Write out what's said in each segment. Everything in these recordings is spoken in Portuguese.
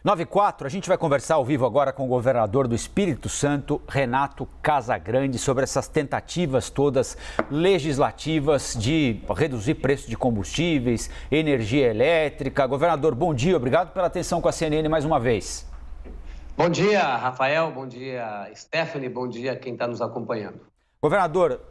9h04, a gente vai conversar ao vivo agora com o governador do Espírito Santo, Renato Casagrande, sobre essas tentativas todas legislativas de reduzir preço de combustíveis, energia elétrica. Governador, bom dia, obrigado pela atenção com a CNN mais uma vez. Bom dia, Rafael, bom dia, Stephanie, bom dia a quem está nos acompanhando. Governador,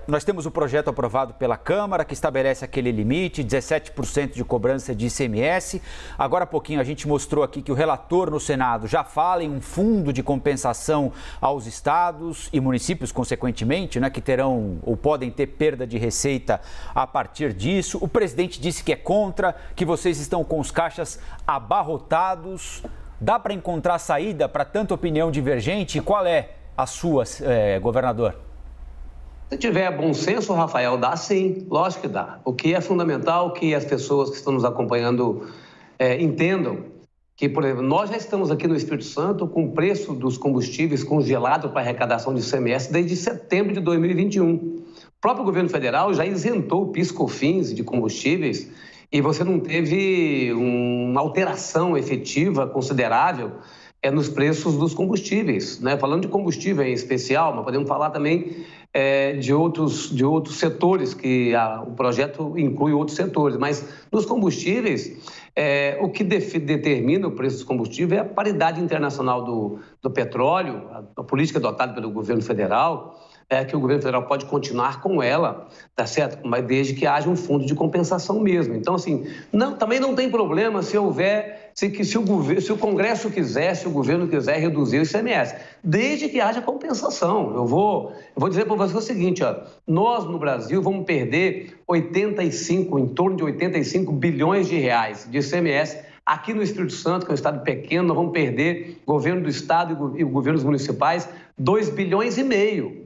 nós temos o projeto aprovado pela Câmara que estabelece aquele limite, 17% de cobrança de ICMS. Agora há pouquinho a gente mostrou aqui que o relator no Senado já fala em um fundo de compensação aos estados e municípios, consequentemente, né, que terão ou podem ter perda de receita a partir disso. O presidente disse que é contra, que vocês estão com os caixas abarrotados. Dá para encontrar saída para tanta opinião divergente? Qual é a sua, governador? Se tiver bom senso, Rafael, dá sim, lógico que dá. O que é fundamental que as pessoas que estão nos acompanhando entendam que, por exemplo, nós já estamos aqui no Espírito Santo com o preço dos combustíveis congelado para arrecadação de ICMS desde setembro de 2021. O próprio governo federal já isentou o PIS/COFINS de combustíveis e você não teve uma alteração efetiva considerável nos preços dos combustíveis, né? Falando de combustível em especial, mas podemos falar também de outros setores, que o projeto inclui outros setores, mas nos combustíveis, o que determina o preço dos combustíveis é a paridade internacional do petróleo, a política adotada pelo governo federal, que o governo federal pode continuar com ela, tá certo? Mas desde que haja um fundo de compensação mesmo. Então, assim, também não tem problema se houver, se o Congresso quiser, se o governo quiser reduzir o ICMS, desde que haja compensação. Eu vou dizer para você o seguinte, ó, nós no Brasil vamos perder em torno de 85 bilhões de reais de ICMS. Aqui no Espírito Santo, que é um estado pequeno, nós vamos perder, governo do estado e governos municipais, 2,5 bilhões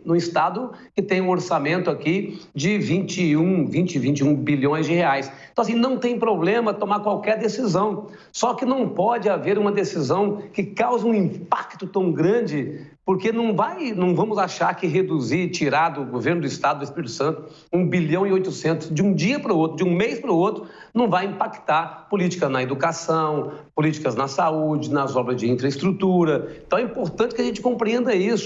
no estado que tem um orçamento aqui de 21 bilhões de reais. Então, assim, não tem problema tomar qualquer decisão, só que não pode haver uma decisão que cause um impacto tão grande, porque não vamos achar que tirar do governo do estado do Espírito Santo 1,8 bilhão de um dia para o outro, de um mês para o outro, não vai impactar política na educação, políticas na saúde, nas obras de infraestrutura. Então é importante que a gente compreenda isso.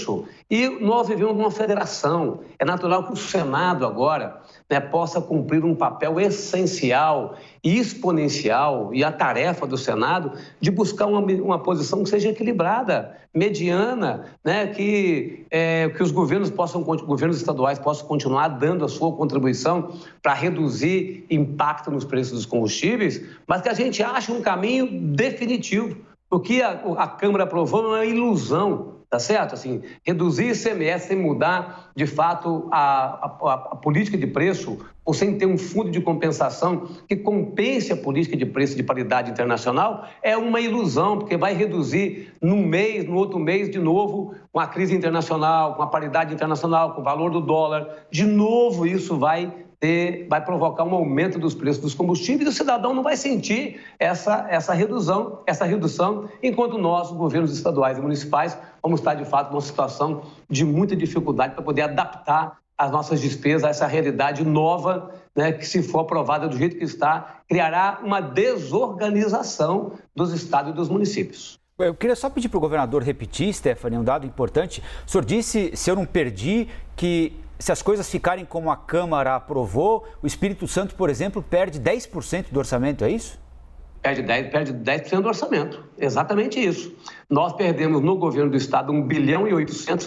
E nós vivemos numa federação. É natural que o Senado agora, né, possa cumprir um papel essencial e exponencial, e a tarefa do Senado de buscar uma posição que seja equilibrada, mediana, né, que os governos estaduais possam continuar dando a sua contribuição para reduzir impacto nos preços dos combustíveis, mas que a gente ache um caminho definitivo. O que a Câmara aprovou não é uma ilusão, tá certo? Assim, reduzir ICMS sem mudar, de fato, a política de preço, ou sem ter um fundo de compensação que compense a política de preço de paridade internacional, é uma ilusão, porque vai reduzir num mês, no outro mês, de novo, com a crise internacional, com a paridade internacional, com o valor do dólar. De novo, isso vai provocar um aumento dos preços dos combustíveis e o cidadão não vai sentir essa redução, enquanto nós, governos estaduais e municipais, vamos estar, de fato, numa situação de muita dificuldade para poder adaptar as nossas despesas a essa realidade nova, né, que, se for aprovada do jeito que está, criará uma desorganização dos estados e dos municípios. Eu queria só pedir para o governador repetir, Stephanie, um dado importante. O senhor disse, se eu não perdi, que se as coisas ficarem como a Câmara aprovou, o Espírito Santo, por exemplo, perde 10% do orçamento, é isso? Perde 10% do orçamento, exatamente isso. Nós perdemos no governo do estado 1,8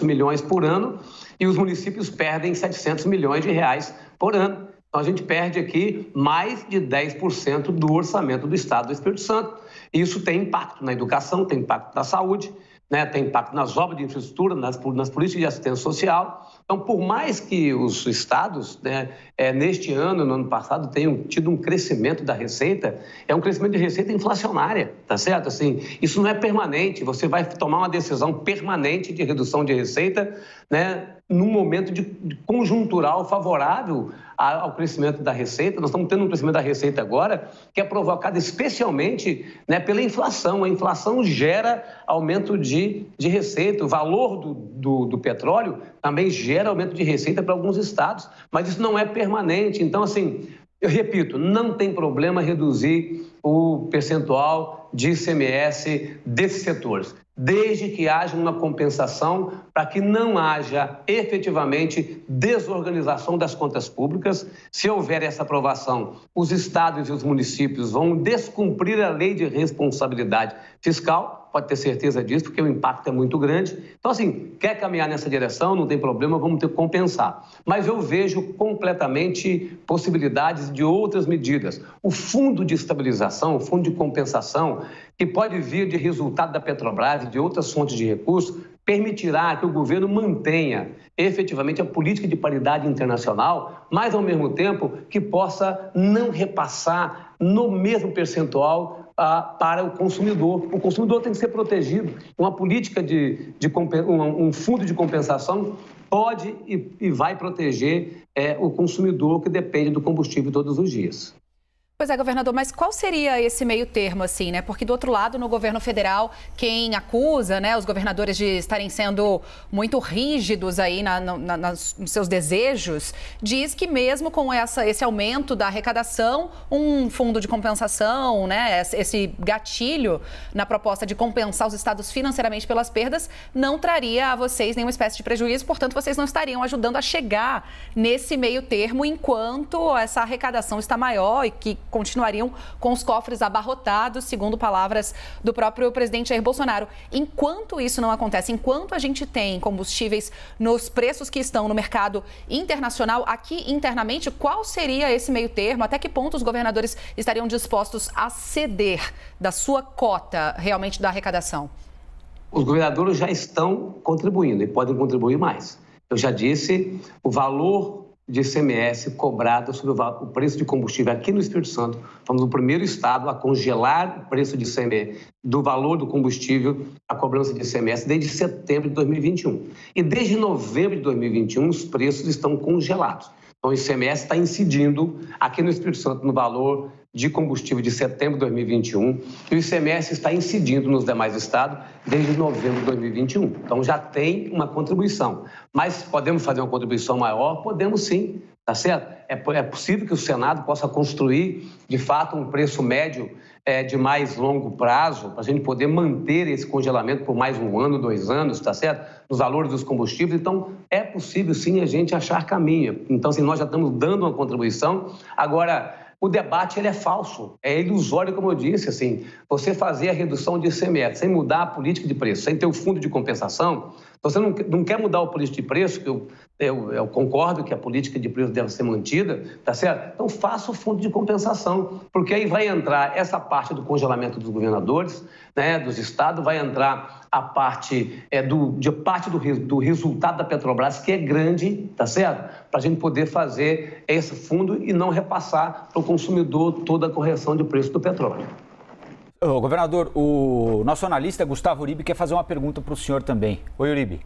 bilhão por ano e os municípios perdem 700 milhões de reais por ano. Então a gente perde aqui mais de 10% do orçamento do estado do Espírito Santo. Isso tem impacto na educação, tem impacto na saúde, né, tem impacto nas obras de infraestrutura, nas políticas de assistência social. Então, por mais que os estados, né, neste ano, no ano passado, tenham tido um crescimento da receita, é um crescimento de receita inflacionária, tá certo? Assim, isso não é permanente, você vai tomar uma decisão permanente de redução de receita, né, num momento de conjuntural favorável ao crescimento da receita. Nós estamos tendo um crescimento da receita agora que é provocado especialmente, né, pela inflação. A inflação gera aumento de receita. O valor do petróleo também gera aumento de receita para alguns estados, mas isso não é permanente. Então, assim, eu repito, não tem problema reduzir o percentual de ICMS desses setores, desde que haja uma compensação para que não haja efetivamente desorganização das contas públicas. Se houver essa aprovação, os estados e os municípios vão descumprir a lei de responsabilidade fiscal, pode ter certeza disso, porque o impacto é muito grande. Então, assim, quer caminhar nessa direção, não tem problema, vamos ter que compensar. Mas eu vejo completamente possibilidades de outras medidas. O fundo de estabilização, o fundo de compensação, que pode vir de resultado da Petrobras e de outras fontes de recursos, permitirá que o governo mantenha efetivamente a política de paridade internacional, mas, ao mesmo tempo, que possa não repassar no mesmo percentual para o consumidor. O consumidor tem que ser protegido. Uma política um fundo de compensação pode e vai proteger o consumidor que depende do combustível todos os dias. Pois é, governador, mas qual seria esse meio termo, assim, né? Porque do outro lado, no governo federal, quem acusa, né, os governadores de estarem sendo muito rígidos aí nos seus desejos, diz que mesmo com esse aumento da arrecadação, um fundo de compensação, né, esse gatilho na proposta de compensar os estados financeiramente pelas perdas, não traria a vocês nenhuma espécie de prejuízo, portanto, vocês não estariam ajudando a chegar nesse meio termo enquanto essa arrecadação está maior e que continuariam com os cofres abarrotados, segundo palavras do próprio presidente Jair Bolsonaro. Enquanto isso não acontece, enquanto a gente tem combustíveis nos preços que estão no mercado internacional, aqui internamente, qual seria esse meio termo? Até que ponto os governadores estariam dispostos a ceder da sua cota realmente da arrecadação? Os governadores já estão contribuindo e podem contribuir mais. Eu já disse, o valor de ICMS cobrado sobre o preço de combustível aqui no Espírito Santo. Fomos o primeiro estado a congelar o preço de ICMS, do valor do combustível, a cobrança de ICMS, desde setembro de 2021. E desde novembro de 2021, os preços estão congelados. Então, o ICMS está incidindo aqui no Espírito Santo no valor de combustível de setembro de 2021 e o ICMS está incidindo nos demais estados desde novembro de 2021. Então, já tem uma contribuição. Mas podemos fazer uma contribuição maior? Podemos sim, tá certo? É possível que o Senado possa construir, de fato, um preço médio de mais longo prazo, para a gente poder manter esse congelamento por mais 1 ano, 2 anos, tá certo? Nos valores dos combustíveis. Então, é possível sim a gente achar caminho. Então, assim, nós já estamos dando uma contribuição. Agora, o debate ele é falso, é ilusório, como eu disse, assim, você fazer a redução de ICMS sem mudar a política de preço, sem ter o fundo de compensação, você não quer mudar a política de preço, que eu concordo que a política de preço deve ser mantida, tá certo? Então faça o fundo de compensação, porque aí vai entrar essa parte do congelamento dos governadores, né, dos estados, vai entrar a parte do resultado da Petrobras, que é grande, tá certo? Para a gente poder fazer esse fundo e não repassar para o consumidor toda a correção de preço do petróleo. Governador, o nosso analista Gustavo Uribe quer fazer uma pergunta para o senhor também. Oi, Uribe.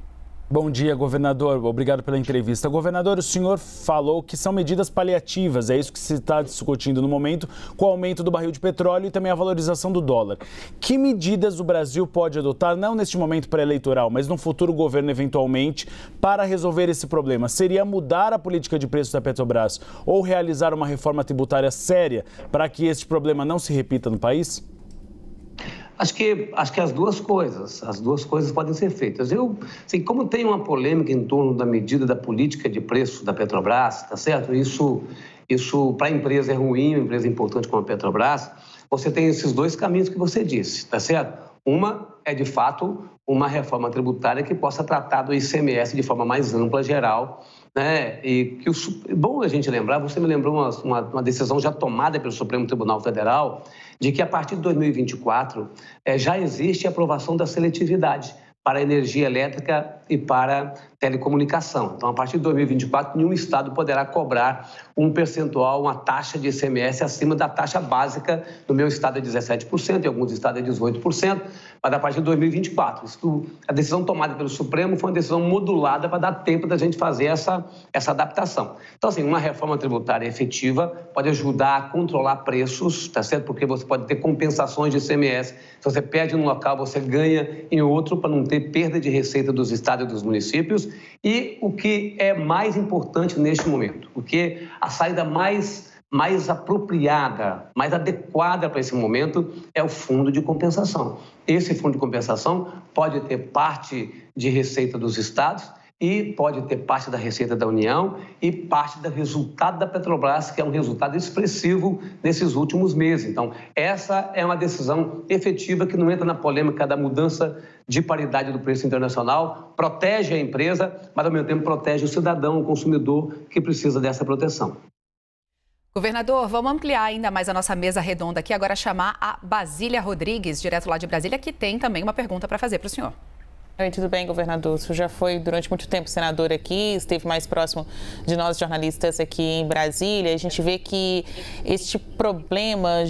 Bom dia, governador. Obrigado pela entrevista. Governador, o senhor falou que são medidas paliativas, é isso que se está discutindo no momento, com o aumento do barril de petróleo e também a valorização do dólar. Que medidas o Brasil pode adotar, não neste momento pré-eleitoral, mas no futuro governo eventualmente, para resolver esse problema? Seria mudar a política de preços da Petrobras ou realizar uma reforma tributária séria para que este problema não se repita no país? Acho que as duas coisas podem ser feitas. Assim, como tem uma polêmica em torno da medida da política de preço da Petrobras, tá certo? Isso para a empresa é ruim, uma empresa importante como a Petrobras, você tem esses dois caminhos que você disse, tá certo? Uma é, de fato, uma reforma tributária que possa tratar do ICMS de forma mais ampla, geral, né? E que bom a gente lembrar, você me lembrou uma decisão já tomada pelo Supremo Tribunal Federal, de que a partir de 2024 já existe a aprovação da seletividade para a energia elétrica e para telecomunicação. Então, a partir de 2024, nenhum estado poderá cobrar um percentual, uma taxa de ICMS acima da taxa básica. No meu estado é 17%, em alguns estados é 18%, mas a partir de 2024. A decisão tomada pelo Supremo foi uma decisão modulada para dar tempo da gente fazer essa adaptação. Então, assim, uma reforma tributária efetiva pode ajudar a controlar preços, tá certo? Porque você pode ter compensações de ICMS. Se você perde num local, você ganha em outro, para não ter perda de receita dos estados e dos municípios. E o que é mais importante neste momento, porque a saída mais mais apropriada, mais adequada para esse momento é o fundo de compensação. Esse fundo de compensação pode ter parte de receita dos estados e pode ter parte da receita da União e parte do resultado da Petrobras, que é um resultado expressivo nesses últimos meses. Então, essa é uma decisão efetiva que não entra na polêmica da mudança de paridade do preço internacional, protege a empresa, mas ao mesmo tempo protege o cidadão, o consumidor que precisa dessa proteção. Governador, vamos ampliar ainda mais a nossa mesa redonda aqui, agora chamar a Basília Rodrigues, direto lá de Brasília, que tem também uma pergunta para fazer para o senhor. Oi, tudo bem, governador? O senhor já foi durante muito tempo senador aqui, esteve mais próximo de nós jornalistas aqui em Brasília. A gente vê que este problema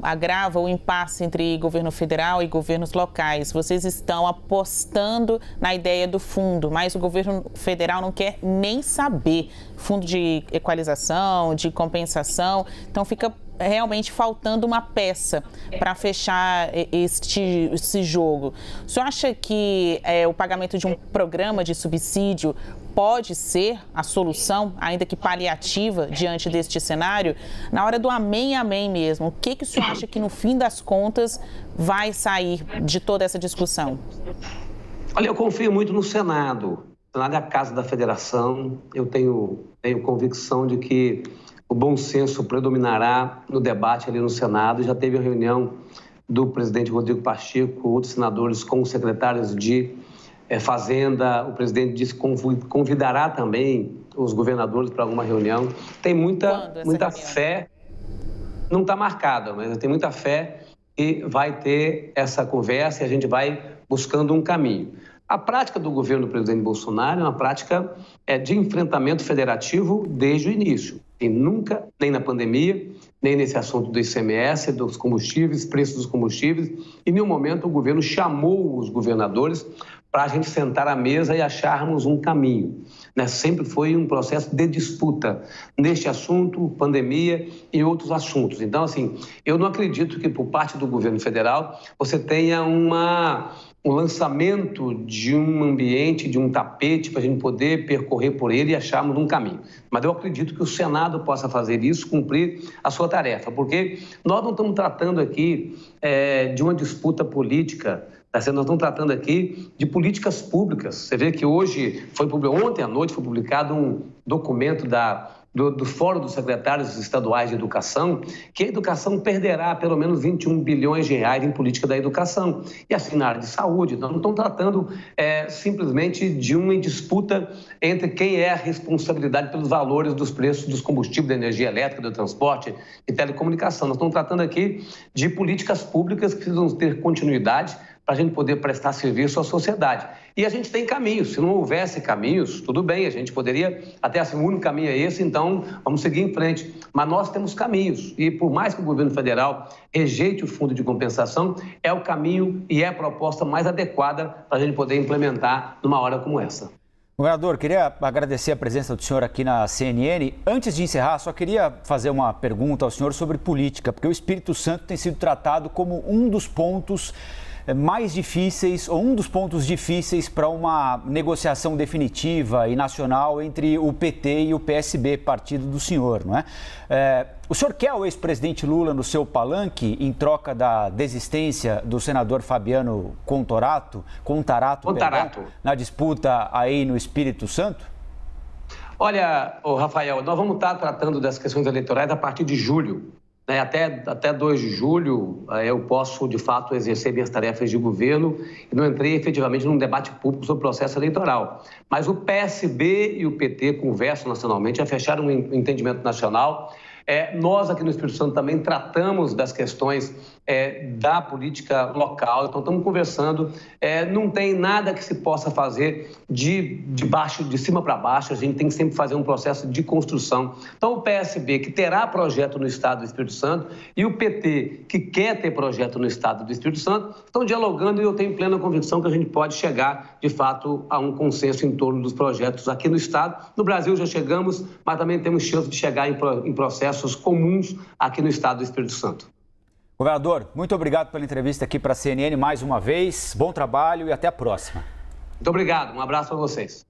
agrava o impasse entre governo federal e governos locais. Vocês estão apostando na ideia do fundo, mas o governo federal não quer nem saber. Fundo de equalização, de compensação, então fica realmente faltando uma peça para fechar esse jogo. O senhor acha que o pagamento de um programa de subsídio pode ser a solução, ainda que paliativa, diante deste cenário? Na hora do amém, amém mesmo, o que o senhor acha que, no fim das contas, vai sair de toda essa discussão? Olha, eu confio muito no Senado. O Senado é a casa da federação. Eu tenho convicção de que o bom senso predominará no debate ali no Senado. Já teve a reunião do presidente Rodrigo Pacheco, outros senadores com os secretários de Fazenda. O presidente disse que convidará também os governadores para alguma reunião. Tem muita fé, não está marcada, mas eu tenho muita fé que vai ter essa conversa e a gente vai buscando um caminho. A prática do governo do presidente Bolsonaro é uma prática de enfrentamento federativo desde o início. E nunca, nem na pandemia, nem nesse assunto do ICMS, dos combustíveis, preços dos combustíveis, em nenhum momento o governo chamou os governadores para a gente sentar à mesa e acharmos um caminho. Sempre foi um processo de disputa neste assunto, pandemia e outros assuntos. Então, assim, eu não acredito que por parte do governo federal você tenha um lançamento de um ambiente, de um tapete para a gente poder percorrer por ele e acharmos um caminho. Mas eu acredito que o Senado possa fazer isso, cumprir a sua tarefa, porque nós não estamos tratando aqui de uma disputa política. Nós estamos tratando aqui de políticas públicas. Você vê que ontem à noite foi publicado um documento do Fórum dos Secretários Estaduais de Educação, que a educação perderá pelo menos 21 bilhões de reais em política da educação. E assim na área de saúde. Então, não estão tratando simplesmente de uma disputa entre quem é a responsabilidade pelos valores dos preços dos combustíveis, da energia elétrica, do transporte e telecomunicação. Nós estamos tratando aqui de políticas públicas que precisam ter continuidade para a gente poder prestar serviço à sociedade. E a gente tem caminhos. Se não houvesse caminhos, tudo bem, a gente poderia, até assim, o único caminho é esse, então vamos seguir em frente. Mas nós temos caminhos. E por mais que o governo federal rejeite o fundo de compensação, é o caminho e é a proposta mais adequada para a gente poder implementar numa hora como essa. Governador, queria agradecer a presença do senhor aqui na CNN. Antes de encerrar, só queria fazer uma pergunta ao senhor sobre política, porque o Espírito Santo tem sido tratado como um dos pontos mais difíceis, ou um dos pontos difíceis para uma negociação definitiva e nacional entre o PT e o PSB, partido do senhor, não é? O senhor quer o ex-presidente Lula no seu palanque em troca da desistência do senador Fabiano Contarato, na disputa aí no Espírito Santo? Olha, Rafael, nós vamos estar tratando das questões eleitorais a partir de julho. Até 2 de julho eu posso, de fato, exercer minhas tarefas de governo e não entrei efetivamente num debate público sobre o processo eleitoral. Mas o PSB e o PT conversam nacionalmente, já fecharam um entendimento nacional. Nós aqui no Espírito Santo também tratamos das questões da política local, então estamos conversando, não tem nada que se possa fazer de cima para baixo, a gente tem que sempre fazer um processo de construção. Então o PSB, que terá projeto no Estado do Espírito Santo, e o PT, que quer ter projeto no Estado do Espírito Santo, estão dialogando e eu tenho plena convicção que a gente pode chegar, de fato, a um consenso em torno dos projetos aqui no Estado. No Brasil já chegamos, mas também temos chance de chegar em processos comuns aqui no Estado do Espírito Santo. Governador, muito obrigado pela entrevista aqui para a CNN mais uma vez. Bom trabalho e até a próxima. Muito obrigado. Um abraço para vocês.